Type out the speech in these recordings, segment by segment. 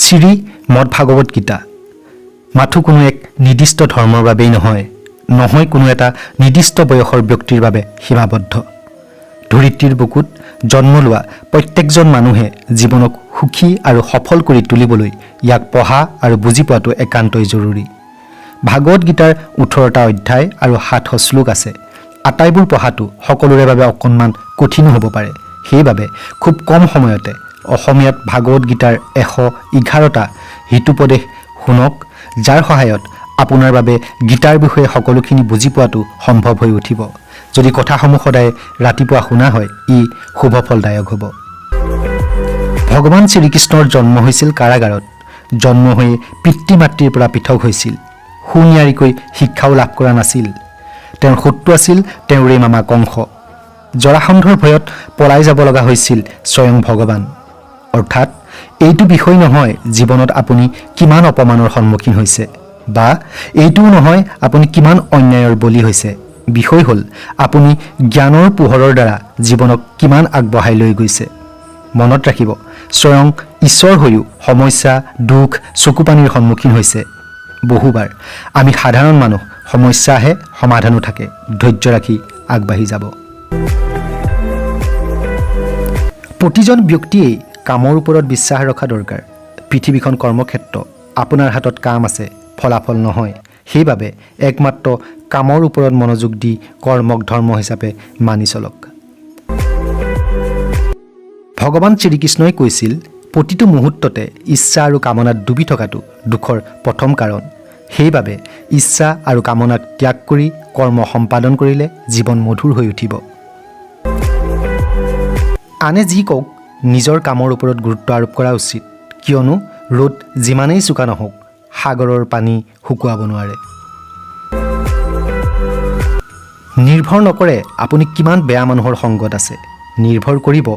শ্ৰীমদ ভাগৱত গীতা মাথো কোনো এক নিৰ্দিষ্ট ধৰ্মৰ বাবেই নহয় কোনো এটা নিৰ্দিষ্ট বয়সৰ ব্যক্তিৰ বাবে সীমাবদ্ধ। ধৰিত্ৰীৰ বুকুত জন্ম লোৱা প্ৰত্যেকজন মানুহে জীৱনক সুখী আৰু সফল কৰি তুলিবলৈ ইয়াক পঢ়া আৰু বুজি পোৱাটো একান্তই জৰুৰী। ভাগৱত গীতাৰ 18টা অধ্যায় আৰু 700 শ্লোক আছে। আটাইবোৰ পঢ়াটো সকলোৰে বাবে অকণমান কঠিনো হ'ব পাৰে। সেইবাবে খুব কম সময়তে অসমীয়াত ভাগৱত গীতাৰ 111টা হিতোপদেশ শুনক, যাৰ সহায়ত আপোনাৰ বাবে গীতাৰ বিষয়ে সকলোখিনি বুজি পোৱাটো সম্ভৱ হৈ উঠিব। যদি কথাসমূহ সদায় ৰাতিপুৱা শুনা হয়, ই শুভফলদায়ক হ'ব। ভগৱান শ্ৰীকৃষ্ণৰ জন্ম হৈছিল কাৰাগাৰত। জন্ম হৈ পিতৃ মাতৃৰ পৰা পৃথক হৈছিল। সুনিয়াৰিকৈ শিক্ষাও লাভ কৰা নাছিল। তেওঁৰ শত্ৰু আছিল তেওঁৰে মামা কংস। জৰাসন্ধৰ ভয়ত পলাই যাব লগা হৈছিল স্বয়ং ভগৱান। অৰ্থাৎ এইটো বিষয় নহয় জীৱনত আপুনি কিমান অপমানৰ সন্মুখীন হৈছে, বা এইটোও নহয় আপুনি কিমান অন্যায়ৰ বলি হৈছে। বিষয় হ'ল আপুনি জ্ঞানৰ পোহৰৰ দ্বাৰা জীৱনক কিমান আগবঢ়াই লৈ গৈছে। মনত ৰাখিব, স্বয়ং ঈশ্বৰ হৈও সমস্যা, দুখ, চকুপানীৰ সন্মুখীন হৈছে। বহুবাৰ আমি সাধাৰণ মানুহ, সমস্যা আহে, সমাধানো থাকে। ধৈৰ্য ৰাখি আগবাঢ়ি যাব। প্ৰতিজন ব্যক্তিয়েই কামৰ ওপৰত বিশ্বাস ৰখা দৰকাৰ। পৃথিৱীখন কৰ্মক্ষেত্ৰ। আপোনাৰ হাতত কাম আছে, ফলাফল নহয়। সেইবাবে একমাত্ৰ কামৰ ওপৰত মনোযোগ দি কৰ্মক ধৰ্ম হিচাপে মানি চলক। ভগৱান শ্ৰীকৃষ্ণই কৈছিল, প্ৰতিটো মুহূৰ্ততে ইচ্ছা আৰু কামনাত ডুবি থকাটো দুখৰ প্ৰথম কাৰণ। সেইবাবে ইচ্ছা আৰু কামনাক ত্যাগ কৰি কৰ্ম সম্পাদন কৰিলে জীৱন মধুৰ হৈ উঠিব। আনে যি কওক, নিজৰ কামৰ ওপৰত গুৰুত্ব আৰোপ কৰা উচিত। কিয়নো ৰ'দ যিমানেই চোকা নহওক, সাগৰৰ পানী শুকুৱাব নোৱাৰে। নিৰ্ভৰ নকৰে আপুনি কিমান বেয়া মানুহৰ সংগত আছে। নিৰ্ভৰ কৰিব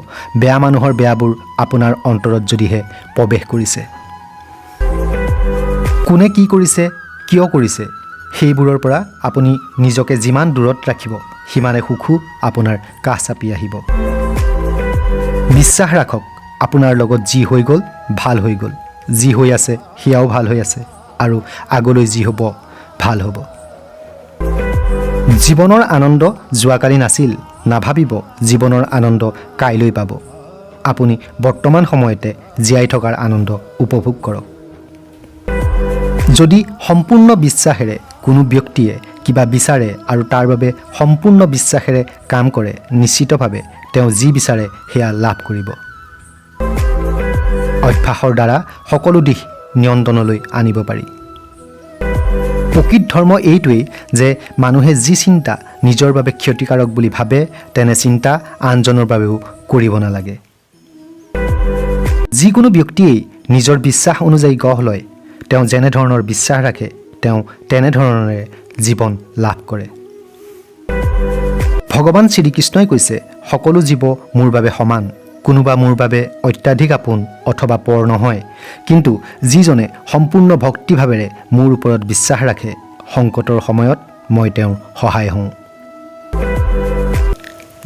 বেয়া মানুহৰ বেয়াবোৰ আপোনাৰ অন্তৰত যদিহে প্ৰৱেশ কৰিছে। কোনে কি কৰিছে, কিয় কৰিছে, সেইবোৰৰ পৰা আপুনি নিজকে যিমান দূৰত ৰাখিব, সিমানে সুখো আপোনাৰ কাষ চাপি আহিব। বিশ্বাস ৰাখক, আপোনাৰ লগত যি হৈ গ'ল ভাল হৈ গ'ল। যি হৈ আছে সেয়াও ভাল হৈ আছে, আৰু আগলৈ যি হ'ব ভাল হ'ব। জীৱনৰ আনন্দ যোৱাকালি নাছিল। নাভাবিব জীৱনৰ আনন্দ কাইলৈ পাব। আপুনি বৰ্তমান সময়তে জীয়াই থকাৰ আনন্দ উপভোগ কৰক। যদি সম্পূৰ্ণ বিশ্বাসেৰে কোনো ব্যক্তিয়ে কিবা বিচাৰে আৰু তাৰ বাবে সম্পূৰ্ণ বিশ্বাসেৰে কাম কৰে, নিশ্চিতভাৱে তেওঁ যি বিচাৰে সেয়া লাভ কৰিব। অভ্যাসৰ দ্বাৰা সকলো দিশ নিয়ন্ত্ৰণলৈ আনিব পাৰি। প্ৰকৃত ধৰ্ম এইটোৱেই যে মানুহে যি চিন্তা নিজৰ বাবে ক্ষতিকাৰক বুলি ভাবে, তেনে চিন্তা আনজনৰ বাবেও কৰিব নালাগে। যিকোনো ব্যক্তিয়েই নিজৰ বিশ্বাস অনুযায়ী গঢ় লয়, তেওঁ যেনেধৰণৰ বিশ্বাস ৰাখে, তেওঁ তেনেধৰণেৰে জীৱন লাভ কৰে। ভগৱান শ্ৰীকৃষ্ণই কৈছে, সকলো জীৱ মোৰ বাবে সমান। কোনোবা মোৰ বাবে অত্যাধিক আপোন অথবা পৰ নহয়, কিন্তু যিজনে সম্পূৰ্ণ ভক্তিভাৱেৰে মোৰ ওপৰত বিশ্বাস ৰাখে, সংকটৰ সময়ত মই তেওঁৰ সহায় হওঁ।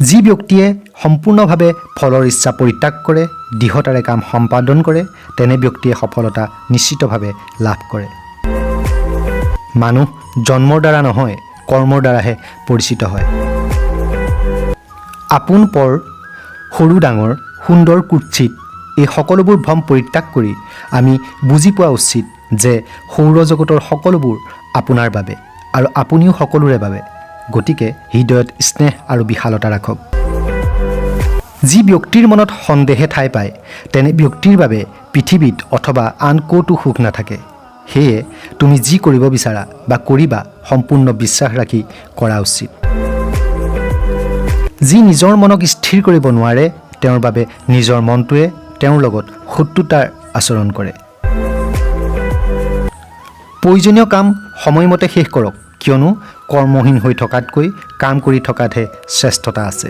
যি ব্যক্তিয়ে সম্পূৰ্ণভাৱে ফলৰ ইচ্ছা পৰিত্যাগ কৰে, দৃঢ়তাৰে কাম সম্পাদন কৰে, তেনে ব্যক্তিয়ে সফলতা নিশ্চিতভাৱে লাভ কৰে। মানুহ জন্মৰ দ্বাৰা নহয়, কৰ্মৰ দ্বাৰাহে পৰিচিত হয়। আপোন পৰ, সৰু ডাঙৰ, সুন্দৰ কুৎসিত, এই সকলোবোৰ ভ্ৰম পৰিত্যাগ কৰি আমি বুজি পোৱা উচিত যে সৌৰজগতৰ সকলোবোৰ আপোনাৰ বাবে আৰু আপুনিও সকলোৰে বাবে। গতিকে হৃদয়ত স্নেহ আৰু বিশালতা ৰাখক। যি ব্যক্তিৰ মনত সন্দেহে ঠাই পায়, তেনে ব্যক্তিৰ বাবে পৃথিৱীত অথবা আন ক'তো সুখ নাথাকে। সেয়ে তুমি যি কৰিব বিচাৰা বা কৰিবা, সম্পূৰ্ণ বিশ্বাস ৰাখি কৰা উচিত। যি নিজৰ মনক স্থিৰ কৰিব নোৱাৰে, তেওঁৰ বাবে নিজৰ মনটোৱে তেওঁৰ লগত শত্ৰুতাৰ আচৰণ কৰে। প্ৰয়োজনীয় কাম সময়মতে শেষ কৰক, কিয়নো কৰ্মহীন হৈ থকাতকৈ কাম কৰি থকাতহে শ্ৰেষ্ঠতা আছে।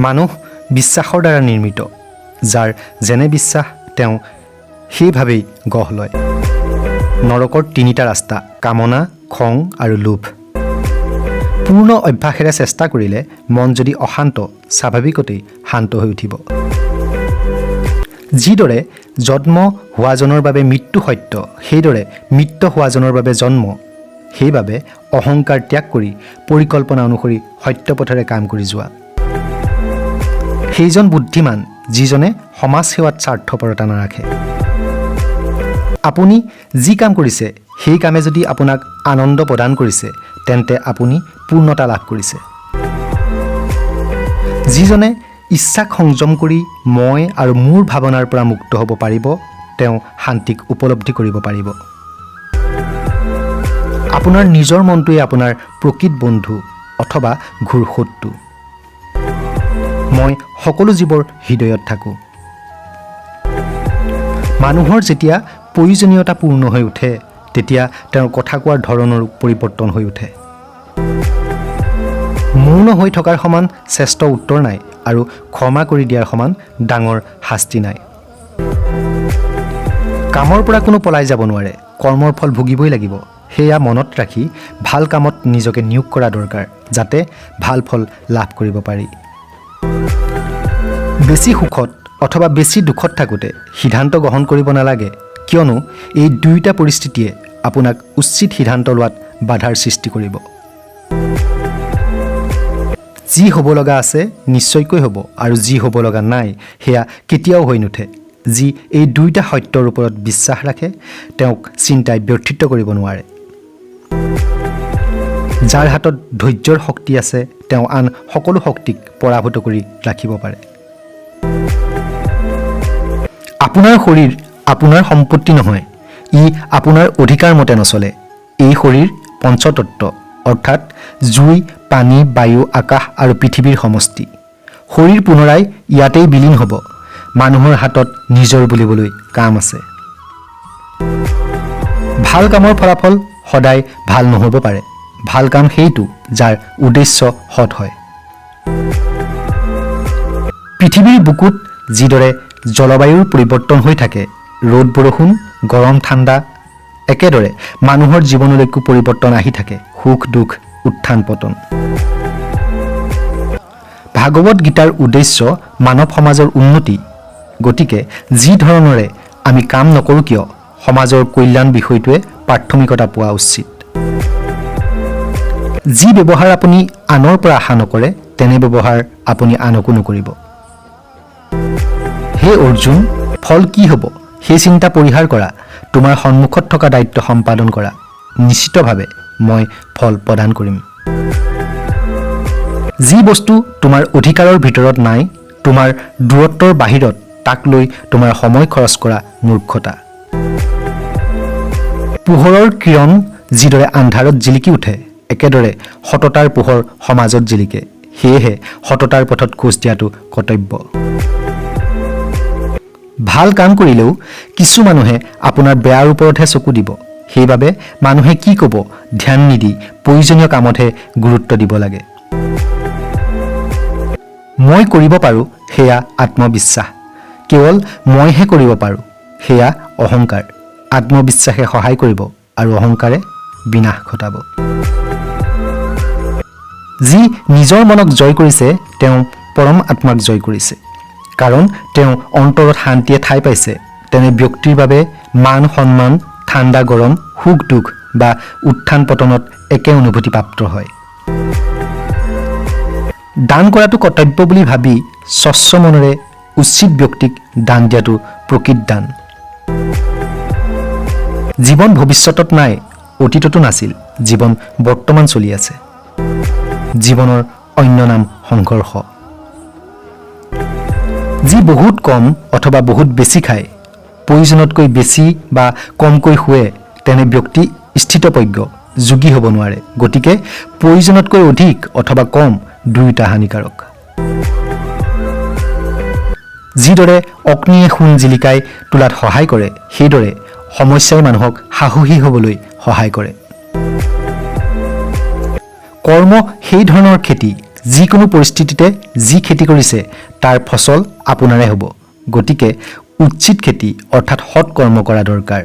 মানুহ বিশ্বাসৰ দ্বাৰা নিৰ্মিত। যাৰ যেনে বিশ্বাস, তেওঁ সেইভাৱেই গঢ় লয়। নৰকৰ 3টা ৰাস্তা: কামনা, খং আৰু লোভ। পূৰ্ণ অভ্যাসেৰে চেষ্টা কৰিলে মন যদি অশান্ত, স্বাভাৱিকতেই শান্ত হৈ উঠিব। যিদৰে জন্ম হোৱাজনৰ বাবে মৃত্যু সত্য, সেইদৰে মৃত্যু হোৱাজনৰ বাবে জন্ম। সেইবাবে অহংকাৰ ত্যাগ কৰি পৰিকল্পনা অনুসৰি সত্য পথেৰে কাম কৰি যোৱা। সেইজন বুদ্ধিমান যিজনে সমাজ সেৱাত স্বাৰ্থপৰতা নাৰাখে। আপুনি যি কাম কৰিছে সেই কামে যদি আপোনাক আনন্দ প্ৰদান কৰিছে তেন্তে আপুনি পূৰ্ণতা লাভ কৰিছে। যিজনে ইচ্ছাক সংযম কৰি মই আৰু মোৰ ভাৱনাৰ পৰা মুক্ত হ'ব পাৰিব তেওঁ শান্তিক উপলব্ধি কৰিব পাৰিব। আপোনাৰ নিজৰ মনটোৱে আপোনাৰ প্ৰকৃত বন্ধু অথবা ঘোৰ শত্ৰু। মই সকলো জীৱৰ হৃদয়ত থাকোঁ। মানুহৰ যেতিয়া প্ৰয়োজনীয়তা পূৰ্ণ হৈ উঠে তেতিয়া তেওঁৰ কথা কোৱাৰ ধৰণৰো পৰিৱৰ্তন হৈ উঠে। মৌন হৈ থকাৰ সমান শ্ৰেষ্ঠ উত্তৰ নাই আৰু ক্ষমা কৰি দিয়াৰ সমান ডাঙৰ শাস্তি নাই। কামৰ পৰা কোনো পলাই যাব নোৱাৰে, কৰ্মৰ ফল ভুগিবই লাগিব। সেয়া মনত ৰাখি ভাল কামত নিজকে নিয়োগ কৰা দৰকাৰ যাতে ভাল ফল লাভ কৰিব পাৰি। বেছি সুখত অথবা বেছি দুখত থাকোঁতে সিদ্ধান্ত গ্ৰহণ কৰিব নালাগে, কিয়নো এই দুয়োটা পৰিস্থিতিয়ে আপোনাক উচিত সিদ্ধান্ত লোৱাত বাধাৰ সৃষ্টি কৰিব। যি হ'ব লগা আছে নিশ্চয়কৈ হ'ব আৰু যি হ'ব লগা নাই সেয়া কেতিয়াও হৈ নুঠে। যি এই দুয়োটা সত্যৰ ওপৰত বিশ্বাস ৰাখে তেওঁক চিন্তাই ব্যৰ্থিত কৰিব নোৱাৰে। যাৰ হাতত ধৈৰ্যৰ শক্তি আছে তেওঁ আন সকলো শক্তিক পৰাভূত কৰি ৰাখিব পাৰে। আপোনাৰ শৰীৰ আপোনাৰ সম্পত্তি নহয়, ই আপোনাৰ অধিকাৰ মতে নচলে। এই শৰীৰ পঞ্চতত্ত্ব অৰ্থাৎ জুই, পানী, বায়ু, আকাশ আৰু পৃথিৱীৰ সমষ্টি। শৰীৰ পুনৰাই ইয়াতেই বিলীন হ'ব। মানুহৰ হাতত নিজৰ বুলিবলৈ কাম আছে। ভাল কামৰ ফলাফল সদায় ভাল নহ'ব পাৰে। ভাল কাম সেইটো যাৰ উদ্দেশ্য সৎ হয়। পৃথিৱীৰ বুকুত যিদৰে জলবায়ুৰ পৰিৱৰ্তন হৈ থাকে, ৰ'দ বৰষুণ, গৰম ঠাণ্ডা, একেদৰে মানুহৰ জীৱনলৈকো পৰিৱৰ্তন আহি থাকে, সুখ দুখ, উত্থান পতন। ভাগৱত গীতাৰ উদ্দেশ্য মানৱ সমাজৰ উন্নতি। গতিকে যি ধৰণৰে আমি কাম নকৰোঁ কিয় সমাজৰ কল্যাণ বিষয়টোৱে প্ৰাথমিকতা পোৱা উচিত। যি ব্যৱহাৰ আপুনি আনৰ পৰা আশা নকৰে তেনে ব্যৱহাৰ আপুনি আনকো নকৰিব। হে অৰ্জুন, ফল কি হ'ব সেই চিন্তা পৰিহাৰ কৰা, তোমাৰ সন্মুখত থকা দায়িত্ব সম্পাদন কৰা। নিশ্চিতভাৱে মই ফল প্ৰদান কৰিম। যি বস্তু তোমাৰ অধিকাৰৰ ভিতৰত নাই, তোমাৰ দূৰত্বৰ বাহিৰত, তাক লৈ তোমাৰ সময় খৰচ কৰা মূৰ্খতা। পোহৰৰ কিৰণ যিদৰে আন্ধাৰত জিলিকি উঠে একেদৰে সততাৰ পোহৰ সমাজত জিলিকে। সেয়েহে সততাৰ পথত খোজ দিয়াটো কৰ্তব্য। ভাল কাম কৰিলেও কিছু মানুহে আপোনাৰ বেয়াৰ ওপৰতহে চকু দিব। সেইবাবে মানুহে কি ক'ব ধ্যান নিদি প্ৰয়োজনীয় কামতহে গুৰুত্ব দিব লাগে। মই কৰিব পাৰোঁ সেয়া আত্মবিশ্বাস, কেৱল মইহে কৰিব পাৰোঁ সেয়া অহংকাৰ। আত্মবিশ্বাসে সহায় কৰিব আৰু অহংকাৰে বিনাশ ঘটাব। যি নিজৰ মনক জয় কৰিছে তেওঁ পৰম আত্মাক জয় কৰিছে। কাৰণ তেওঁ অন্তৰত শান্তিয়ে ঠাই পাইছে। তেনে ব্যক্তিৰ বাবে মান সন্মান, ঠাণ্ডা গৰম, সুখ দুখ বা উত্থান পতনত একে অনুভূতি প্ৰাপ্ত হয়। দান কৰাটো কৰ্তব্য বুলি ভাবি স্বচ্ছ মনেৰে উচিত ব্যক্তিক দান দিয়াটো প্ৰকৃত দান। জীৱন ভৱিষ্যতত নাই, অতীততো নাছিল, জীৱন বৰ্তমান চলি আছে। জীৱনৰ অন্য নাম সংঘৰ্ষ। যি বহুত কম অথবা বহুত বেছি খায়, প্ৰয়োজনতকৈ বেছি বা কমকৈ শুৱে তেনে ব্যক্তি স্থিতপ্ৰজ্ঞ, যোগী হ'ব নোৱাৰে। গতিকে প্ৰয়োজনতকৈ অধিক অথবা কম দুয়োটা হানিকাৰক। যিদৰে অগ্নিয়ে সোণ জিলিকাই তোলাত সহায় কৰে সেইদৰে সমস্যাই মানুহক সাহসী হ'বলৈ সহায় কৰে। কৰ্ম সেই ধৰণৰ খেতি, যিকোনো পৰিস্থিতিতে যি খেতি কৰিছে তাৰ ফচল আপোনাৰে হ'ব। গতিকে উচিত খেতি অৰ্থাৎ সৎ কৰ্ম কৰা দৰকাৰ।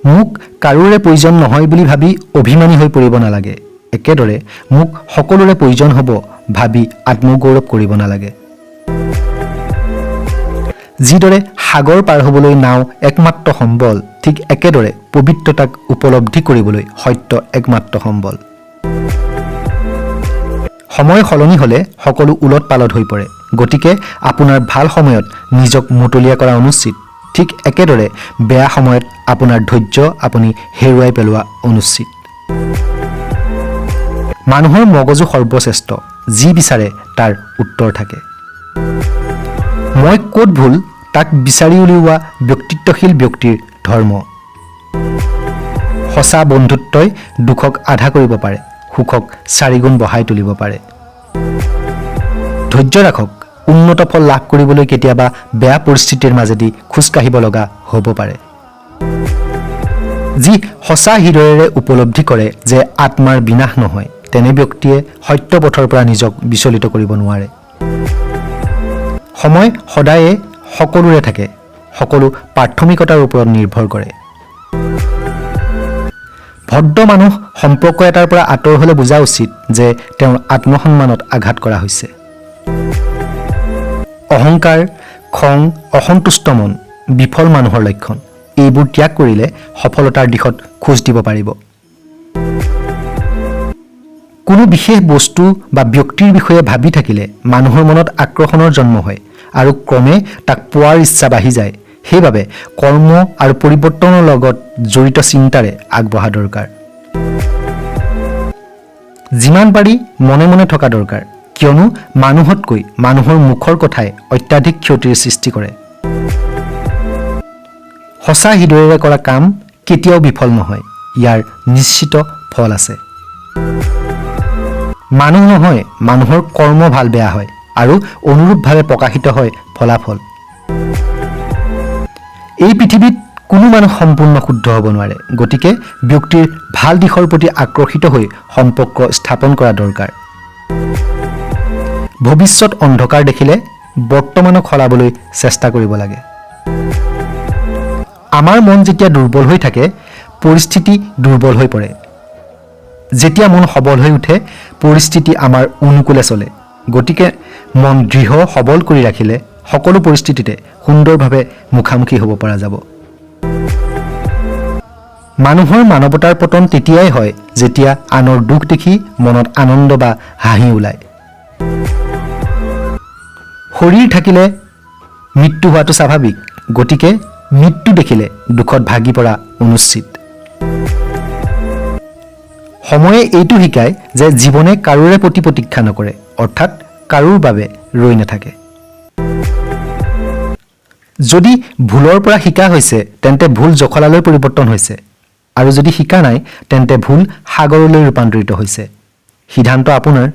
মোক কাৰোৰে প্ৰয়োজন নহয় বুলি ভাবি অভিমানী হৈ পৰিব নালাগে। একেদৰে মোক সকলোৰে প্ৰয়োজন হ'ব ভাবি আত্মগৌৰৱ কৰিব নালাগে। যিদৰে সাগৰ পাৰ হ'বলৈ নাও একমাত্ৰ সম্বল, ঠিক একেদৰে পবিত্ৰতাক উপলব্ধি কৰিবলৈ সত্য একমাত্ৰ সম্বল। সময় সলনি হ'লে সকলো ওলট পালট হৈ পৰে। গতিকে আপোনাৰ ভাল সময়ত নিজক মতলীয়া কৰা অনুচিত। ঠিক একেদৰে বেয়া সময়ত আপোনাৰ ধৈৰ্য আপুনি হেৰুৱাই পেলোৱা অনুচিত। মানুহৰ মগজু সৰ্বশ্ৰেষ্ঠ, যি বিচাৰে তাৰ উত্তৰ থাকে। মই ক'ত ভুল তাক বিচাৰি উলিওৱা ব্যক্তিত্বশীল ব্যক্তিৰ ধৰ্ম। সঁচা বন্ধুত্বই দুখক আধা কৰিব পাৰে, সুখক 4 গুণ বঢ়াই তুলিব পাৰে। ধৈৰ্য ৰাখক, উন্নত ফল লাভ কৰিবলৈ কেতিয়াবা বেয়া পৰিস্থিতিৰ মাজেদি খোজকাঢ়িব লগা হ'ব পাৰে। যি সঁচা হৃদয়েৰে উপলব্ধি কৰে যে আত্মাৰ বিনাশ নহয়, তেনে ব্যক্তিয়ে সত্য পথৰ পৰা নিজক বিচলিত কৰিব নোৱাৰে। সময় সদায়ে সকলোৰে থাকে, সকলো প্ৰাথমিকতাৰ ওপৰত নিৰ্ভৰ কৰে। ভদ্ৰ মানুহ সম্পৰ্ক এটাৰ পৰা আঁতৰ হ'লে বুজা উচিত যে তেওঁৰ আত্মসন্মানত আঘাত কৰা হৈছে। অহংকাৰ, খং, অসন্তুষ্ট মন বিফল মানুহৰ লক্ষণ। এইবোৰ ত্যাগ কৰিলে সফলতাৰ দিশত খোজ দিব পাৰিব। কোনো বিশেষ বস্তু বা ব্যক্তিৰ বিষয়ে ভাবি থাকিলে মানুহৰ মনত আকৰ্ষণৰ জন্ম হয় আৰু ক্ৰমে তাক পোৱাৰ ইচ্ছা বাঢ়ি যায়। সেইবাবে কৰ্ম আৰু পৰিৱৰ্তনৰ লগত জড়িত চিন্তাৰে আগবঢ়া দৰকাৰ। যিমান পাৰি মনে মনে থকা দৰকাৰ, কিয়নো মানুহতকৈ মানুহৰ মুখৰ কথাই অত্যাধিক ক্ষতিৰ সৃষ্টি কৰে। সঁচা হৃদয়েৰে কৰা কাম কেতিয়াও বিফল নহয়, ইয়াৰ নিশ্চিত ফল আছে। মানুহ নহয়, মানুহৰ কৰ্ম ভাল বেয়া হয় আৰু অনুৰূপভাৱে প্ৰকাশিত হয় ফলাফল। এই পৃথিৱীত কোনো মানুহ সম্পূৰ্ণ শুদ্ধ হ'ব নোৱাৰে। গতিকে ব্যক্তিৰ ভাল দিশৰ প্ৰতি আকৰ্ষিত হৈ সম্পৰ্ক স্থাপন কৰা দৰকাৰ। ভৱিষ্যত অন্ধকাৰ দেখিলে বৰ্তমানক সলাবলৈ চেষ্টা কৰিব লাগে। আমাৰ মন যেতিয়া দুৰ্বল হৈ থাকে, পৰিস্থিতি দুৰ্বল হৈ পৰে। যেতিয়া মন সবল হৈ উঠে, পৰিস্থিতি আমাৰ অনুকূলে চলে। গতিকে মন দৃঢ় সবল কৰি ৰাখিলে সকলো পৰিস্থিতিতে সুন্দৰভাৱে মুখামুখি হ'ব পৰা যাব। মানুহৰ মানৱতাৰ পতন তেতিয়াই হয় যেতিয়া আনৰ দুখ দেখি মনত আনন্দ বা হাঁহি ওলায়। শৰীৰ থাকিলে মৃত্যু হোৱাটো স্বাভাৱিক। গতিকে মৃত্যু দেখিলে দুখত ভাগি পৰা অনুচিত। সময়ে এইটো শিকায় যে জীৱনে কাৰোৰে প্ৰতি প্ৰতীক্ষা নকৰে, অৰ্থাৎ কাৰোৰ বাবে ৰৈ নাথাকে। যদি ভুলৰ পৰা শিকা হৈছে তেন্তে ভুল জখলালৈ পৰিৱৰ্তন হৈছে, আৰু যদি শিকা নাই তেন্তে ভুল সাগৰলৈ ৰূপান্তৰিত হৈছে। সিদ্ধান্ত আপোনাৰ,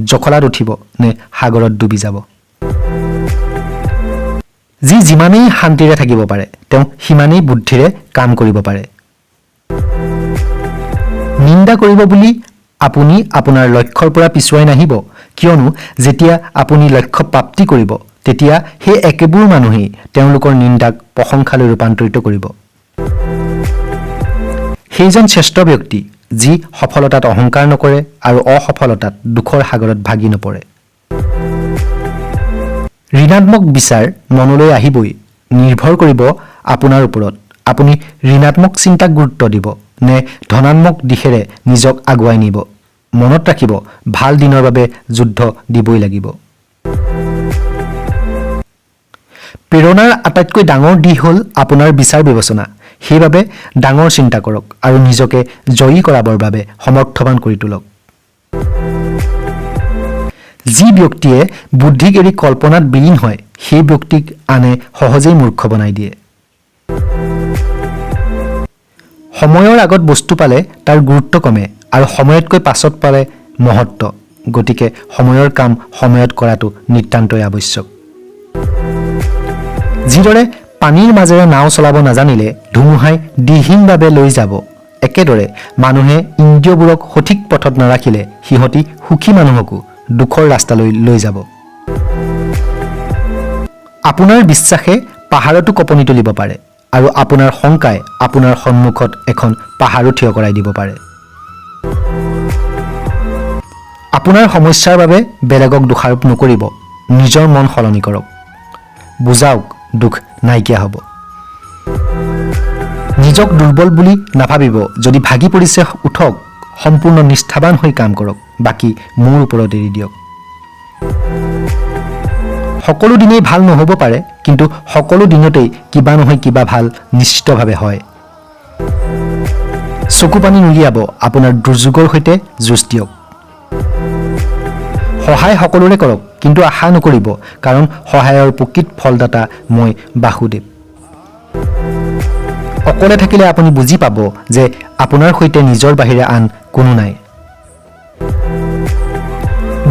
জখলাত উঠিব নে সাগৰত ডুবি যাব। যি যিমানেই শান্তিৰে থাকিব পাৰে, তেওঁ সিমানেই বুদ্ধিৰে কাম কৰিব পাৰে। নিন্দা কৰিব বুলি আপুনি আপোনাৰ লক্ষ্যৰ পৰা পিছুৱাই নাহিব, কিয়নো যেতিয়া আপুনি লক্ষ্য প্ৰাপ্তি কৰিব তেতিয়া সেই একেবোৰ মানুহেই তেওঁলোকৰ নিন্দাক প্ৰশংসালৈ ৰূপান্তৰিত কৰিব। সেইজন শ্ৰেষ্ঠ ব্যক্তি যি সফলতাত অহংকাৰ নকৰে আৰু অসফলতাত দুখৰ সাগৰত ভাগি নপৰে। ঋণাত্মক বিচাৰ মনলৈ আহিবই, নিৰ্ভৰ কৰিব আপোনাৰ ওপৰত। আপুনি ঋণাত্মক চিন্তাক গুৰুত্ব দিব নে ধনাত্মক দিশেৰে নিজক আগুৱাই নিব। মনত ৰাখিব, ভাল দিনৰ বাবে যুদ্ধ দিবই লাগিব। প্ৰেৰণাৰ আটাইতকৈ ডাঙৰ দিশ হ'ল আপোনাৰ বিচাৰ বিবেচনা। সেইবাবে ডাঙৰ চিন্তা কৰক আৰু নিজকে জয়ী কৰাবৰ বাবে সমৰ্থৱান কৰি তোলক। যি ব্যক্তিয়ে বুদ্ধিক এৰি কল্পনাত বিলীন হয়, সেই ব্যক্তিক আনে সহজেই মূৰ্খ বনাই দিয়ে। সময়ৰ আগত বস্তু পালে তাৰ গুৰুত্ব কমে আৰু সময়তকৈ পাছত পালে মহত্ব। গতিকে সময়ৰ কাম সময়ত কৰাটো নিতান্তই আৱশ্যক। যিদৰে পানীৰ মাজেৰে নাও চলাব নাজানিলে ধুমুহাই দিহীনভাৱে লৈ যাব, একেদৰে মানুহে ইন্দ্ৰিয়বোৰক সঠিক পথত নাৰাখিলে সিহঁতি সুখী মানুহকো দুখৰ ৰাস্তালৈ লৈ যাব। আপোনাৰ বিশ্বাসে পাহাৰতো কঁপনি তুলিব পাৰে আৰু আপোনাৰ শংকাই আপোনাৰ সন্মুখত এখন পাহাৰো থিয় কৰাই দিব পাৰে। আপোনাৰ সমস্যাৰ বাবে বেলেগক দোষাৰোপ নকৰিব, নিজৰ মন সলনি কৰক। বুজাওক দুখ নাইকিয়া হ'ব। নিজক দুৰ্বল বুলি নাভাবিব। যদি ভাগি পৰিছে উঠক, সম্পূৰ্ণ নিষ্ঠাবান হৈ কাম কৰক, বাকী মোৰ ওপৰত এৰি দিয়ক। সকলো দিনেই ভাল নহ'ব পাৰে, কিন্তু সকলো দিনতেই কিবা নহয় কিবা ভাল নিশ্চিতভাৱে হয়। চকু পানী নুলিয়াব, আপোনাৰ দুৰ্যোগৰ সৈতে যুঁজ দিয়ক। সহায় সকলোৰে কৰক, কিন্তু আশা নকৰিব, কাৰণ সহায়ৰ প্ৰকৃত ফলদাতা মই বাসুদেৱ। অকলে থাকিলে আপুনি বুজি পাব যে আপোনাৰ সৈতে নিজৰ বাহিৰে আন কোনো নাই।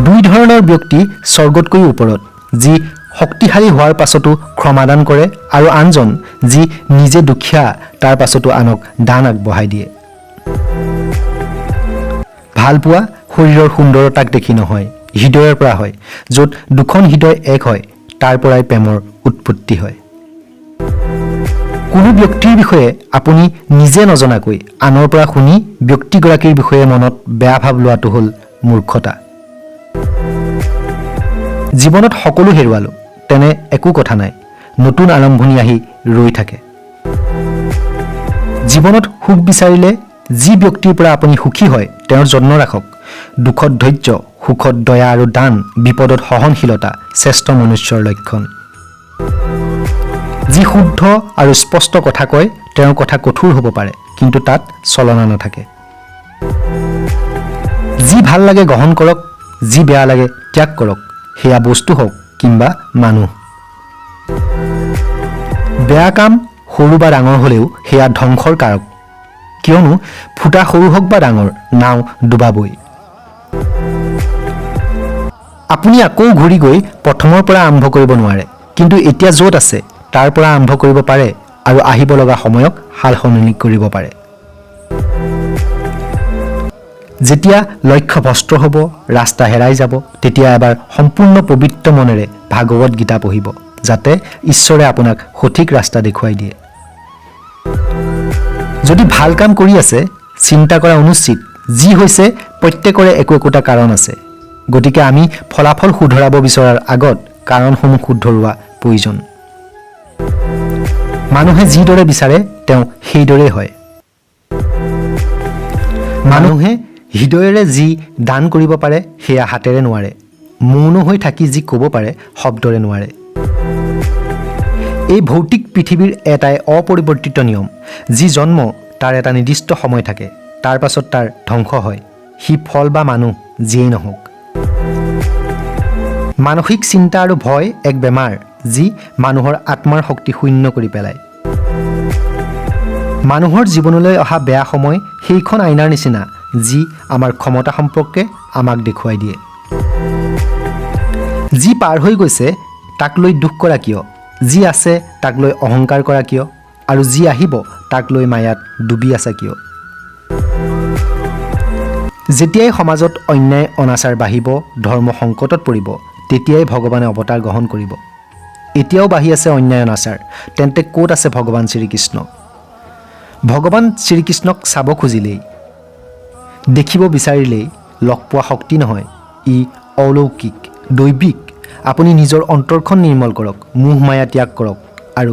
দুই ধৰণৰ ব্যক্তি স্বৰ্গতকৈ ওপৰত, যি শক্তিশালী হোৱাৰ পাছতো ক্ষমাদান কৰে, আৰু আনজন যি নিজে দুখীয়া তাৰ পাছতো আনক দান আগবঢ়াই দিয়ে। ভালপোৱা শৰীৰৰ সুন্দৰতাক দেখি নহয়, হৃদয়ৰ পৰা হয়। য'ত দুখন হৃদয় এক হয়, তাৰ পৰাই প্ৰেমৰ উৎপত্তি হয়। কোনো ব্যক্তিৰ বিষয়ে আপুনি নিজে নজনাকৈ আনৰ পৰা শুনি ব্যক্তিগৰাকীৰ বিষয়ে মনত বেয়া ভাৱ লোৱাটো হ'ল মূৰ্খতা। জীৱনত সকলো হেৰুৱালোঁ, তেনে একো কথা নাই, নতুন আৰম্ভণি আহি ৰৈ থাকে। জীৱনত সুখ বিচাৰিলে যি ব্যক্তিৰ পৰা আপুনি সুখী হয় তেওঁৰ যত্ন ৰাখক। দুখত ধৈৰ্য, সুখত দয়া আৰু দান, বিপদত সহনশীলতা শ্ৰেষ্ঠ মনুষ্যৰ লক্ষণ। যি শুদ্ধ আৰু স্পষ্ট কথা কয় তেওঁৰ কথা কঠোৰ হ'ব পাৰে, কিন্তু তাত চলনা নাথাকে। যি ভাল লাগে গ্ৰহণ কৰক, যি বেয়া লাগে ত্যাগ কৰক, সেয়া বস্তু হওক কিংবা মানুহ। বেয়া কাম সৰু বা ডাঙৰ হ'লেও সেয়া ধ্বংসৰ কাৰক, কিয়নো ফুটা সৰু হওক বা ডাঙৰ, নাও ডুবাবই। আপুনি আকৌ ঘূৰি গৈ প্ৰথমৰ পৰা আৰম্ভ কৰিব নোৱাৰে, কিন্তু এতিয়া য'ত আছে তাৰ পৰা আৰম্ভ কৰিব পাৰে আৰু আহিব লগা সময়ক সাল সলনি কৰিব পাৰে। যেতিয়া লক্ষ্য ভ্ৰষ্ট হ'ব, ৰাস্তা হেৰাই যাব, তেতিয়া এবাৰ সম্পূৰ্ণ পবিত্ৰ মনেৰে ভাগৱত গীতা পঢ়িব, যাতে ঈশ্বৰে আপোনাক সঠিক ৰাস্তা দেখুৱাই দিয়ে। যদি ভাল কাম কৰি আছে, চিন্তা কৰা অনুচিত। যি হৈছে প্ৰত্যেকৰে একো একোটা কাৰণ আছে, গতিকে আমি ফলাফল শুধৰাব বিচৰাৰ আগত কাৰণসমূহ শুধৰোৱা প্ৰয়োজন। মানুহে যিদৰে বিচাৰে তেওঁ সেইদৰেই হয়। মানুহে হৃদয়েৰে যি দান কৰিব পাৰে সেয়া হাতেৰে নোৱাৰে, মৌন হৈ থাকি যি ক'ব পাৰে শব্দৰে নোৱাৰে। এই ভৌতিক পৃথিৱীৰ এটাই অপৰিৱৰ্তিত নিয়ম, যি জন্ম তাৰ এটা নিৰ্দিষ্ট সময় থাকে, তাৰ পাছত তাৰ ধ্বংস হয়। সি ফল বা মানুহ যিয়েই নহওক। মানসিক চিন্তা আৰু ভয় এক বেমাৰ, যি মানুহৰ আত্মাৰ শক্তি শূন্য কৰি পেলায়। মানুহৰ জীৱনলৈ অহা বেয়া সময় সেইখন আইনাৰ নিচিনা, যি আমাৰ ক্ষমতা সম্পৰ্কে আমাক দেখুৱাই দিয়ে। যি পাৰ হৈ গৈছে তাক লৈ দুখ কৰা কিয়? যি আছে তাক লৈ অহংকাৰ কৰা কিয়? আৰু যি আহিব তাক লৈ মায়াত ডুবি আছা কিয়? যেতিয়াই সমাজত অন্যায় অনাচাৰ বাঢ়িব, ধৰ্ম সংকটত পৰিব, তেতিয়াই ভগৱানে অৱতাৰ গ্ৰহণ কৰিব। এতিয়াও বাঢ়ি আছে অন্যায় অনাচাৰ, তেন্তে ক'ত আছে ভগৱান শ্ৰীকৃষ্ণ? ভগৱান শ্ৰীকৃষ্ণক চাব খুজিলেই, দেখিব বিচাৰিলেই লগ পোৱা শক্তি নহয়, ই অলৌকিক, দৈবিক। আপুনি নিজৰ অন্তৰখন নিৰ্মল কৰক, মোহ মায়া ত্যাগ কৰক আৰু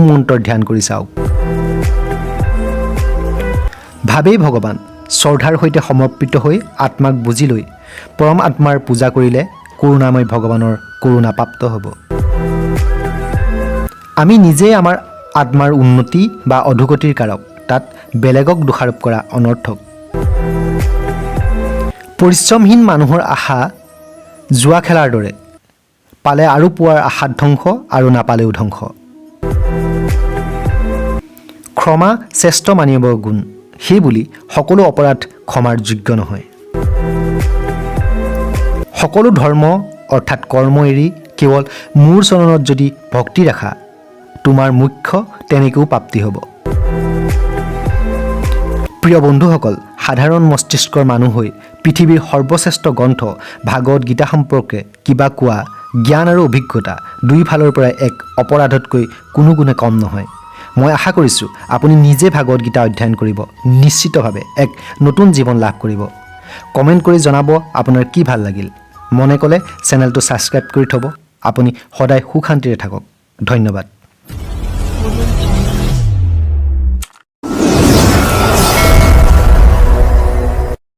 মন্ত্ৰৰ ধ্যান কৰি চাওক। ভাৱেই ভগৱান, শ্ৰদ্ধাৰ সৈতে সমৰ্পিত হৈ আত্মাক বুজি লৈ পৰম আত্মাৰ পূজা কৰিলে কৰুণাময় ভগৱানৰ কৰুণা প্ৰাপ্ত হ'ব। আমি নিজেই আমাৰ আত্মাৰ উন্নতি বা অধোগতিৰ কাৰক, তাত বেলেগক দোষাৰোপ কৰা অনৰ্থক। পৰিশ্ৰমহীন মানুহৰ আশা জুৱা খেলাৰ দৰে, পালে আৰু পোৱাৰ আশাত ধ্বংস আৰু নাপালেও ধ্বংস। ক্ষমা শ্ৰেষ্ঠ মানৱীয় গুণ, সেইবুলি সকলো অপৰাধ ক্ষমাৰ যোগ্য নহয়। সকলো ধৰ্ম অৰ্থাৎ কৰ্ম এৰি কেৱল মোৰ চৰণত যদি ভক্তি ৰাখা, তোমাৰ মুখ্য তেনেকৈও প্ৰাপ্তি হ'ব। প্ৰিয় বন্ধুসকল, সাধাৰণ মস্তিষ্কৰ মানুহ হৈ পৃথিৱীৰ সৰ্বশ্ৰেষ্ঠ গ্ৰন্থ ভাগৱত গীতা সম্পৰ্কে কিবা কোৱা জ্ঞান আৰু অভিজ্ঞতা দুয়োফালৰ পৰাই এক অপৰাধতকৈ কোনো গুণে কম নহয়। মই আশা কৰিছোঁ আপুনি নিজে ভাগৱত গীতা অধ্যয়ন কৰিব, নিশ্চিতভাৱে এক নতুন জীৱন লাভ কৰিব। কমেণ্ট কৰি জনাব আপোনাৰ কি ভাল লাগিল। মনে ক'লে চেনেলটো ছাবস্ক্ৰাইব কৰি থ'ব। আপুনি সদায় সুখ শান্তিৰে থাকক। ধন্যবাদ। পৰ্যন্ত